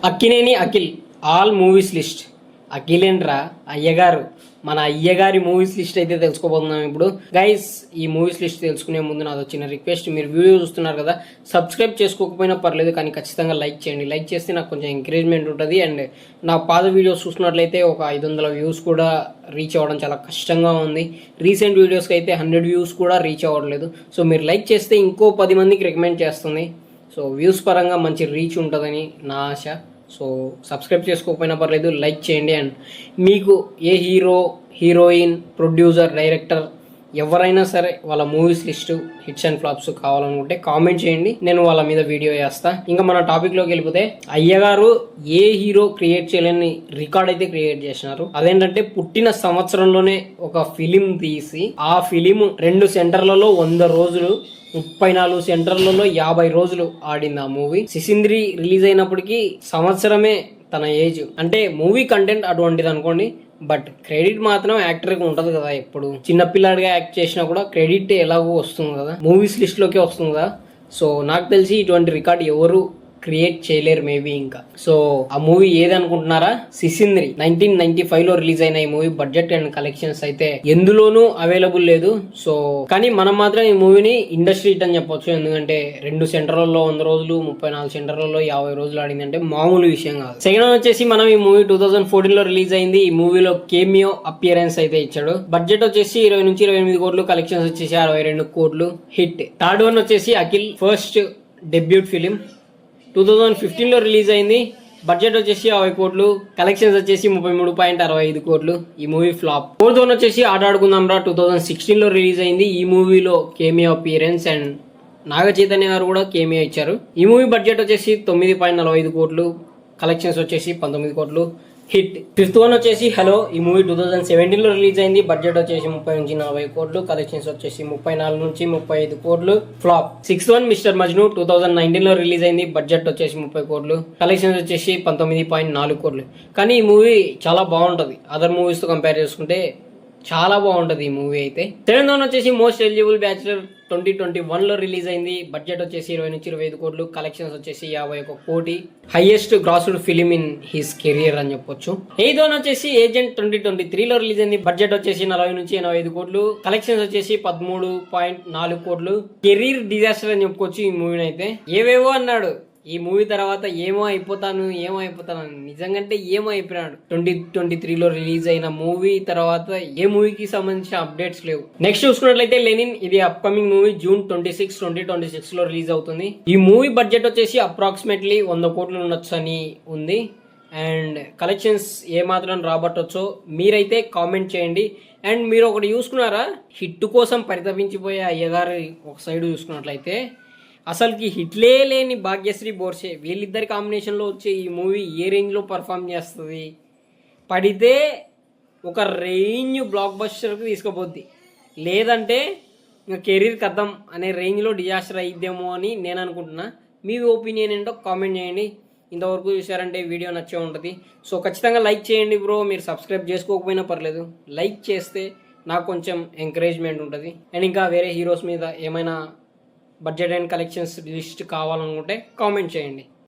Akkineni Akhil all movies list. అఖిలేంట్రా అయ్యగారు, మన అయ్యగారి మూవీస్ లిస్ట్ అయితే తెలుసుకోబోతున్నాం ఇప్పుడు. గైస్, ఈ మూవీస్ లిస్ట్ తెలుసుకునే ముందు నాది వచ్చిన రిక్వెస్ట్, మీరు వీడియో చూస్తున్నారు కదా, సబ్స్క్రైబ్ చేసుకోకపోయినా పర్లేదు కానీ ఖచ్చితంగా లైక్ చేయండి. లైక్ చేస్తే నాకు కొంచెం ఎంకరేజ్మెంట్ ఉంటుంది. అండ్ నా పాత వీడియోస్ చూసినట్లయితే ఒక 500 వ్యూస్ కూడా రీచ్ అవ్వడం చాలా కష్టంగా ఉంది. రీసెంట్ వీడియోస్కి అయితే 100 వ్యూస్ కూడా రీచ్ అవ్వట్లేదు. సో మీరు లైక్ చేస్తే ఇంకో 10 మందికి రికమెండ్ చేస్తుంది. సో వ్యూస్ పరంగా మంచి రీచ్ ఉంటుందని నా ఆశ. సో సబ్స్క్రైబ్ చేసుకోకపోయినా పర్లేదు, లైక్ చేయండి. అండ్ మీకు ఏ హీరో, హీరోయిన్, ప్రొడ్యూసర్, డైరెక్టర్ ఎవరైనా సరే వాళ్ళ movies list, hits and flops కావాలనుకుంటే కామెంట్ చేయండి, నేను వాళ్ళ మీద వీడియో చేస్తా. ఇంకా మన టాపిక్లోకి వెళ్ళిపోతే, అయ్యగారు ఏ హీరో క్రియేట్ చేయలేని రికార్డ్ అయితే క్రియేట్ చేసినారు. అదేంటంటే పుట్టిన సంవత్సరంలోనే ఒక ఫిలిం తీసి ఆ ఫిలిం 2 సెంటర్లలో 100 రోజులు, 34 సెంటర్లలో 50 రోజులు ఆడింది ఆ మూవీ. సిసింద్రి రిలీజ్ అయినప్పటికీ సంవత్సరమే తన ఏజ్. అంటే మూవీ కంటెంట్ అటువంటిది అనుకోండి, బట్ క్రెడిట్ మాత్రం యాక్టర్కి ఉంటుంది కదా. ఎప్పుడు చిన్నపిల్లాడిగా యాక్ట్ చేసినా కూడా క్రెడిట్ ఎలాగో వస్తుంది కదా, మూవీస్ లిస్ట్లోకే వస్తుంది కదా. సో నాకు తెలిసి ఇటువంటి రికార్డ్ ఎవరు క్రియేట్ చేయలేరు మేబీ. ఇంకా సో ఆ మూవీ ఏది అనుకుంటున్నారా? సిసింద్రి 1995లో రిలీజ్ అయిన ఈ మూవీ బడ్జెట్ అండ్ కలెక్షన్స్ అయితే ఎందులోనూ అవైలబుల్ లేదు. సో కానీ మనం మాత్రం ఈ మూవీని ఇండస్ట్రీ హిట్ అని చెప్పొచ్చు. ఎందుకంటే 2 సెంటర్లలో 100 రోజులు, 34 సెంటర్లలో 50 రోజులు ఆడింది అంటే మామూలు విషయం కాదు. సెకండ్ వన్ వచ్చేసి మనం ఈ మూవీ 2014లో రిలీజ్ అయింది. ఈ మూవీలో కేమియో అపియరెన్స్ అయితే ఇచ్చాడు. బడ్జెట్ వచ్చేసి 20 నుంచి 28 కోట్లు, కలెక్షన్స్ వచ్చేసి 62 కోట్లు, హిట్. థర్డ్ వన్ వచ్చేసి అఖిల్ ఫస్ట్ డెబ్యూట్ ఫిలిం, 2015లో రిలీజ్ అయింది. బడ్జెట్ వచ్చేసి 50 కోట్లు, కలెక్షన్స్ వచ్చేసి 33.65 కోట్లు. ఈ మూవీ ఫ్లాప్. ఫోర్త్ వన్ వచ్చేసి ఆటాడుకుందాంరా, 2016లో రిలీజ్ అయింది. ఈ మూవీలో cameo appearance and Naga Chaitanya గారు కూడా కేమియో ఇచ్చారు. ఈ మూవీ బడ్జెట్ వచ్చేసి 9.45 కోట్లు, కలెక్షన్స్ వచ్చేసి 19 కోట్లు, హిట్. ఫిఫ్త్ వన్ వచ్చేసి హలో. ఈ మూవీ 2017లో రిలీజ్ అయింది. బడ్జెట్ వచ్చేసి 30 నుంచి 40 కోట్లు, కలెక్షన్స్ వచ్చేసి 34 నుంచి 35 కోట్లు, flop. Sixth one Mister Majnu, 2019లో రిలీజ్ అయింది. బడ్జెట్ వచ్చేసి 30 కోట్లు, కలెక్షన్స్ వచ్చేసి 19.4 కోట్లు. కానీ ఈ మూవీ చాలా బాగుంటుంది. అదర్ మూవీస్ తో కంపేర్ చేసుకుంటే చాలా బాగుంటది ఈ మూవీ అయితే. సెవెంత్ వన్ వచ్చేసి మోస్ట్ ఎలిజిబుల్ బ్యాచులర్, 2021లో రిలీజ్ అయింది. బడ్జెట్ వచ్చేసి 20 నుంచి 25 కోట్లు, కలెక్షన్స్ వచ్చేసి 51 కోటి, highest grasped film in his career అని చెప్పొచ్చు. ఎయిత్ వన్ వచ్చేసి ఏజెంట్, 2023లో రిలీజ్ అయింది. బడ్జెట్ వచ్చేసి 40 నుంచి 85 కోట్లు, కలెక్షన్స్ వచ్చేసి 13.4 కోట్లు. కెరీర్ డిజాస్టర్ అని చెప్పుకోవచ్చు ఈ మూవీని అయితే. ఏవేవో అన్నాడు ఈ మూవీ తర్వాత, ఏమో అయిపోతాను నిజంగాంటే ఏమో అయిపోయినాడు. 2023లో రిలీజ్ అయిన మూవీ తర్వాత ఏ మూవీకి సంబంధించిన అప్డేట్స్ లేవు. నెక్స్ట్ చూసుకున్నట్లయితే లెనిన్, ఇది అప్కమింగ్ మూవీ, June 26, 2026లో రిలీజ్ అవుతుంది. ఈ మూవీ బడ్జెట్ వచ్చేసి అప్రాక్సిమేట్లీ 100 కోట్లు ఉండొచ్చు అని ఉంది. అండ్ కలెక్షన్స్ ఏమాత్రం రాబట్టొచ్చో మీరైతే కామెంట్ చేయండి. అండ్ మీరు ఒకటి చూసుకున్నారా, హిట్ కోసం పరితపించిపోయే అయ్యగారు ఒక సైడ్ చూసుకున్నట్లయితే, అసలుకి హిట్లే లేని భాగ్యశ్రీ బోర్సే, వీళ్ళిద్దరి కాంబినేషన్లో వచ్చే ఈ మూవీ ఏ రేంజ్లో పర్ఫామ్ చేస్తుంది, పడితే ఒక రేంజ్ బ్లాక్ బస్టర్కి తీసుకుపోద్ది, లేదంటే ఇంకా కెరీర్ కథం అనే రేంజ్లో డిజాస్టర్ అయిద్దేమో అని నేను అనుకుంటున్నా. మీ ఒపీనియన్ ఏంటో కామెంట్ చేయండి. ఇంతవరకు చూసారంటే వీడియో నచ్చే ఉంటుంది. సో ఖచ్చితంగా లైక్ చేయండి బ్రో. మీరు సబ్స్క్రైబ్ చేసుకోకపోయినా పర్లేదు, లైక్ చేస్తే నాకు కొంచెం ఎంకరేజ్మెంట్ ఉంటుంది. అండ్ ఇంకా వేరే హీరోస్ మీద ఏమైనా బడ్జెట్ అండ్ కలెక్షన్స్ లిస్ట్ కావాలనుకుంటే కామెంట్ చేయండి.